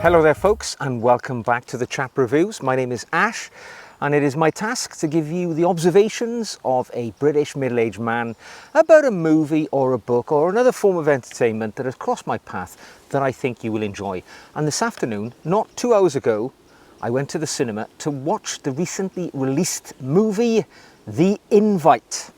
Hello there folks, and welcome back to the Chap Reviews. My name is Ash, and it is my task to give you the observations of a British middle-aged man about a movie or a book or another form of entertainment that has crossed my path that I think you will enjoy. And this afternoon, not 2 hours ago, I went to the cinema to watch the recently released movie, The Invite.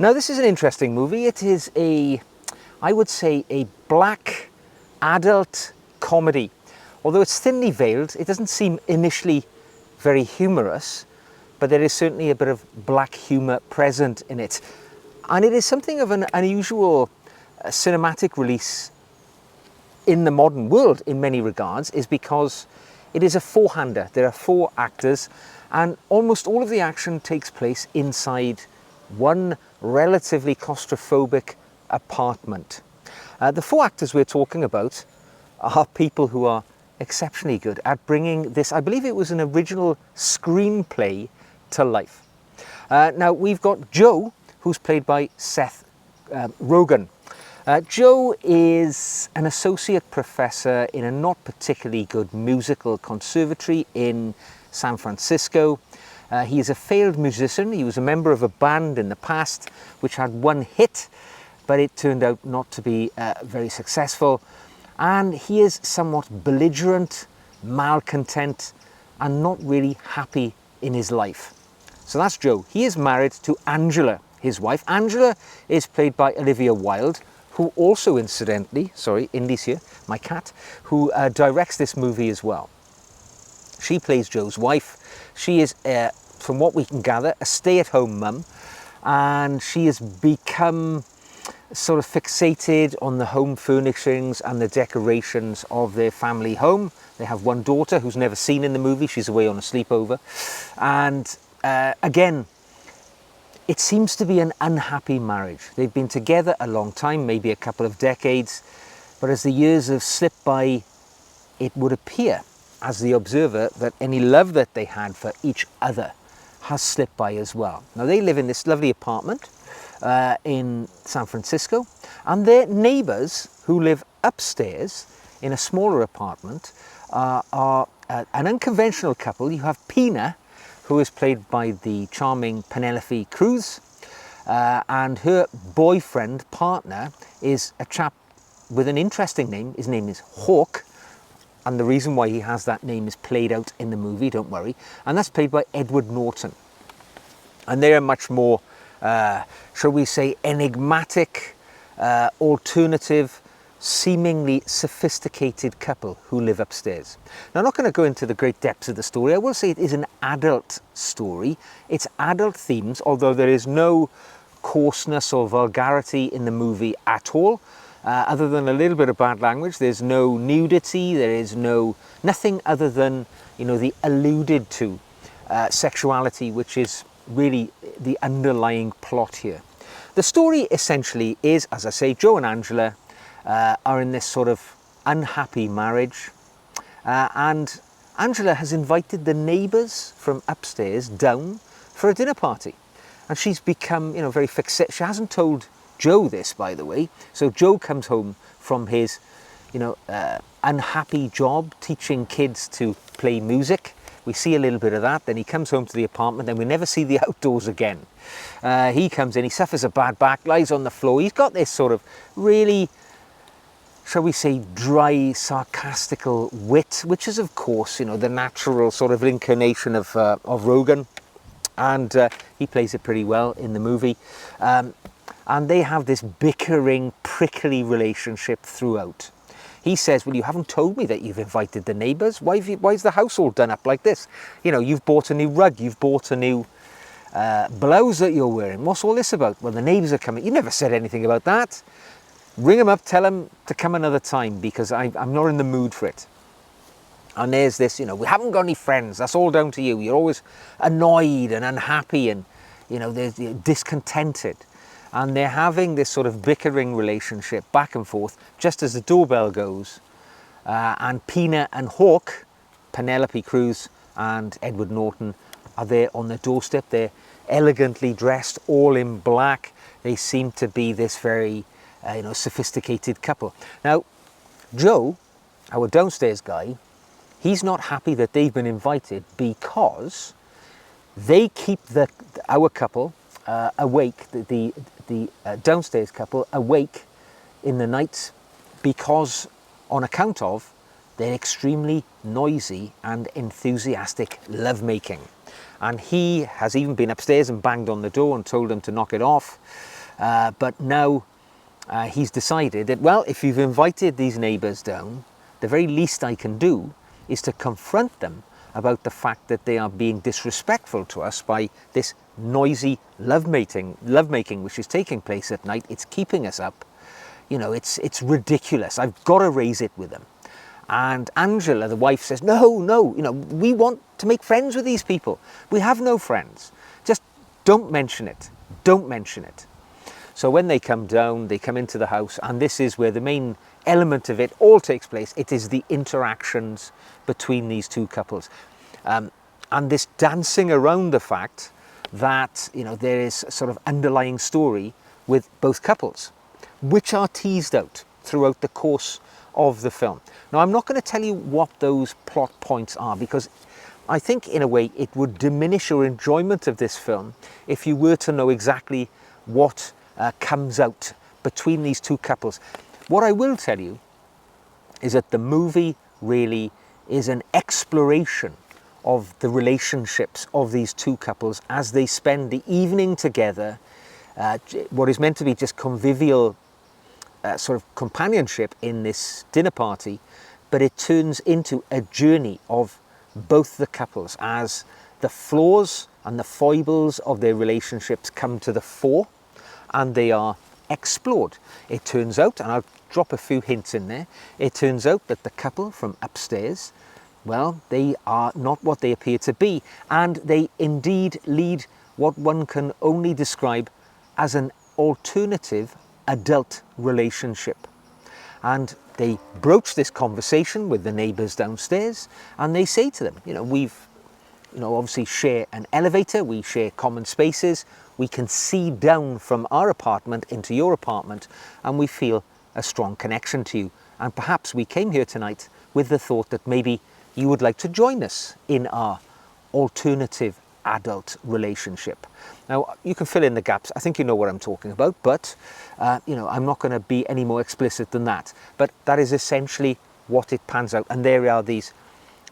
Now this is an interesting movie. It is I would say a black adult comedy. Although it's thinly veiled, it doesn't seem initially very humorous, but there is certainly a bit of black humour present in it. And it is something of an unusual cinematic release in the modern world in many regards, is because it is a four-hander. There are four actors, and almost all of the action takes place inside one relatively claustrophobic apartment. The four actors we're talking about are people who are exceptionally good at bringing this, I believe it was an original screenplay, to life. Now we've got Joe, who's played by Seth Rogen. Joe is an associate professor in a not particularly good musical conservatory in San Francisco. He is a failed musician. He was a member of a band in the past which had one hit, but it turned out not to be very successful. And he is somewhat belligerent, malcontent, and not really happy in his life. So that's Joe. He is married to Angela, his wife. Angela is played by Olivia Wilde, who also incidentally, Indy's here, my cat, who directs this movie as well. She plays Joe's wife. She is, from what we can gather, a stay-at-home mum, and she has become sort of fixated on the home furnishings and the decorations of their family home. They have one daughter who's never seen in the movie. She's away on a sleepover. And again, it seems to be an unhappy marriage. They've been together a long time, maybe a couple of decades, but as the years have slipped by, it would appear, as the observer, that any love that they had for each other has slipped by as well. Now they live in this lovely apartment in San Francisco, and their neighbours, who live upstairs in a smaller apartment, are an unconventional couple. You have Pina, who is played by the charming Penelope Cruz, and her boyfriend, partner, is a chap with an interesting name. His name is Hawk, and the reason why he has that name is played out in the movie, don't worry, and that's played by Edward Norton. And they are much more shall we say, enigmatic, alternative, seemingly sophisticated couple who live upstairs. Now, I'm not going to go into the great depths of the story. I will say it is an adult story. It's adult themes, although there is no coarseness or vulgarity in the movie at all. Other than a little bit of bad language, there's no nudity, there is nothing other than, the alluded to sexuality, which is really the underlying plot here. The story essentially is, as I say, Joe and Angela are in this sort of unhappy marriage, and Angela has invited the neighbours from upstairs down for a dinner party, and she's become, very fixated. She hasn't told Joe this, by the way. So Joe comes home from his, unhappy job teaching kids to play music. We see a little bit of that, then he comes home to the apartment, and we never see the outdoors again. He comes in, he suffers a bad back, lies on the floor. He's got this sort of really, shall we say, dry, sarcastical wit, which is, of course, the natural sort of inclination of Rogen. And he plays it pretty well in the movie. And they have this bickering, prickly relationship throughout. He says, well, you haven't told me that you've invited the neighbours. Why is the house all done up like this? You've bought a new rug, you've bought a new blouse that you're wearing. What's all this about? Well, the neighbours are coming. You never said anything about that. Ring them up, tell them to come another time, because I'm not in the mood for it. And there's this, we haven't got any friends. That's all down to you. You're always annoyed and unhappy, and, you're discontented. And they're having this sort of bickering relationship back and forth just as the doorbell goes. And Pina and Hawk, Penelope Cruz and Edward Norton, are there on the doorstep. They're elegantly dressed, all in black. They seem to be this very sophisticated couple. Now, Joe our downstairs guy, he's not happy that they've been invited because they keep our couple awake, the downstairs couple awake in the night because on account of their extremely noisy and enthusiastic lovemaking. And he has even been upstairs and banged on the door and told them to knock it off. But now he's decided that, well, if you've invited these neighbours down, the very least I can do is to confront them about the fact that they are being disrespectful to us by this noisy lovemaking which is taking place at night. It's keeping us up. You know, it's ridiculous. I've got to raise it with them. And Angela, the wife, says, no, you know, we want to make friends with these people. We have no friends. Just don't mention it. Don't mention it. So when they come down, they come into the house, and this is where the main element of it all takes place. It is the interactions between these two couples. And this dancing around the fact that, you know, there is a sort of underlying story with both couples, which are teased out throughout the course of the film. Now, I'm not going to tell you what those plot points are, because I think in a way it would diminish your enjoyment of this film if you were to know exactly what comes out between these two couples. What I will tell you is that the movie really is an exploration of the relationships of these two couples as they spend the evening together, what is meant to be just convivial sort of companionship in this dinner party, but it turns into a journey of both the couples as the flaws and the foibles of their relationships come to the fore and they are explored. It turns out, and I'll drop a few hints in there, it turns out that the couple from upstairs, well, they are not what they appear to be, and they indeed lead what one can only describe as an alternative adult relationship. And they broach this conversation with the neighbours downstairs, and they say to them, you know, we've, you know, obviously share an elevator, we share common spaces, we can see down from our apartment into your apartment, and we feel a strong connection to you. And perhaps we came here tonight with the thought that maybe you would like to join us in our alternative adult relationship. Now, you can fill in the gaps. I think you know what I'm talking about, but you know, I'm not going to be any more explicit than that. But that is essentially what it pans out. And there are these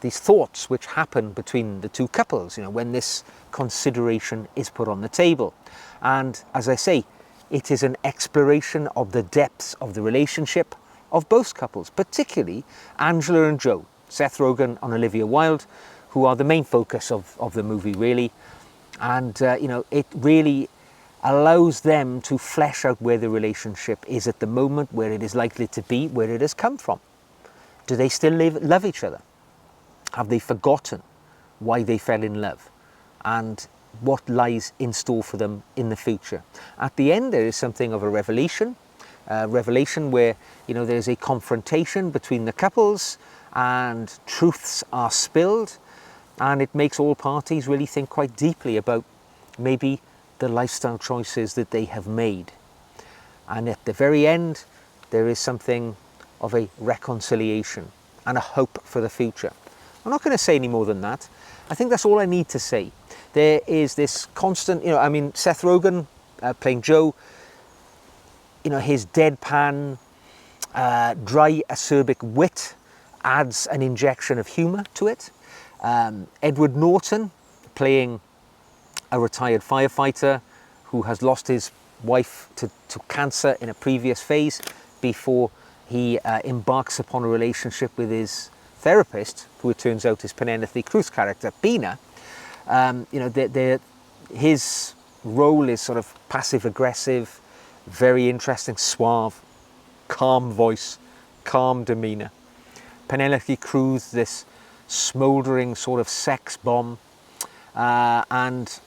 thoughts which happen between the two couples, you know, when this consideration is put on the table. And as I say, it is an exploration of the depths of the relationship of both couples, particularly Angela and Joe, Seth Rogen and Olivia Wilde, who are the main focus of the movie, really. And, you know, it really allows them to flesh out where the relationship is at the moment, where it is likely to be, where it has come from. Do they still love each other? Have they forgotten why they fell in love? And what lies in store for them in the future? At the end, there is something of a revelation where, you know, there's a confrontation between the couples and truths are spilled, and it makes all parties really think quite deeply about maybe the lifestyle choices that they have made. And at the very end, there is something of a reconciliation and a hope for the future. I'm not going to say any more than that. I think that's all I need to say. There is this constant, you know, I mean, Seth Rogen playing Joe, you know, his deadpan, dry, acerbic wit adds an injection of humour to it. Edward Norton playing a retired firefighter who has lost his wife to cancer in a previous phase before he embarks upon a relationship with his therapist, who it turns out is Penelope Cruz's character, Bina. You know, his role is sort of passive-aggressive, very interesting, suave, calm voice, calm demeanour. Penelope Cruz, this smouldering sort of sex bomb, and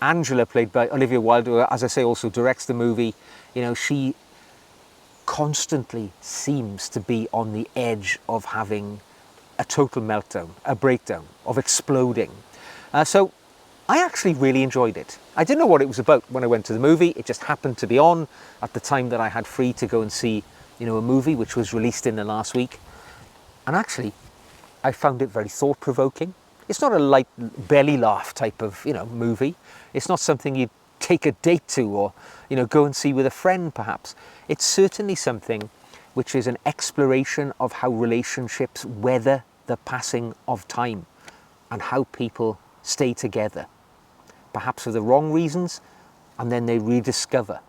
Angela, played by Olivia Wilde, who, as I say, also directs the movie. You know, she constantly seems to be on the edge of having a total meltdown, a breakdown, of exploding. So I actually really enjoyed it. I didn't know what it was about when I went to the movie. It just happened to be on at the time that I had free to go and see, you know, a movie which was released in the last week. And actually, I found it very thought-provoking. It's not a light belly laugh type of, movie. It's not something you'd take a date to or, go and see with a friend perhaps. It's certainly something which is an exploration of how relationships weather the passing of time and how people stay together, perhaps for the wrong reasons, and then they rediscover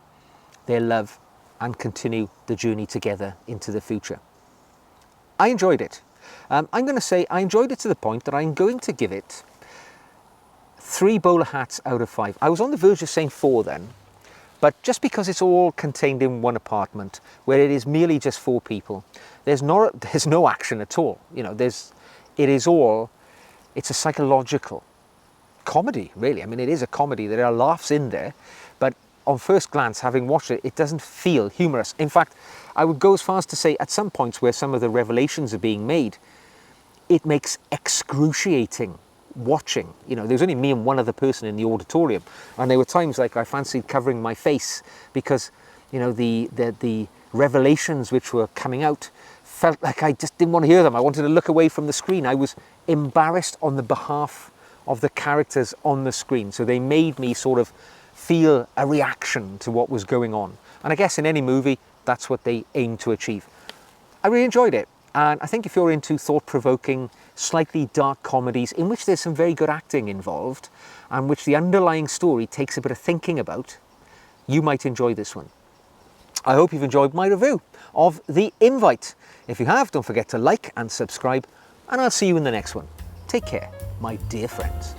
their love and continue the journey together into the future. I enjoyed it. I'm going to say I enjoyed it to the point that I'm going to give it 3 bowler hats out of 5. I was on the verge of saying 4 then, but just because it's all contained in one apartment where it is merely just 4 people, there's no action at all. It's a psychological comedy, really. I mean, it is a comedy. There are laughs in there, but on first glance, having watched it, it doesn't feel humorous. In fact, I would go as far as to say at some points where some of the revelations are being made, it makes excruciating watching. There's only me and one other person in the auditorium, and there were times like I fancied covering my face because, the revelations which were coming out felt like I just didn't want to hear them. I wanted to look away from the screen. I was embarrassed on the behalf of the characters on the screen, so they made me sort of feel a reaction to what was going on. And I guess in any movie, that's what they aim to achieve. I really enjoyed it. And I think if you're into thought-provoking, slightly dark comedies in which there's some very good acting involved and which the underlying story takes a bit of thinking about, you might enjoy this one. I hope you've enjoyed my review of The Invite. If you have, don't forget to like and subscribe, and I'll see you in the next one. Take care, my dear friends.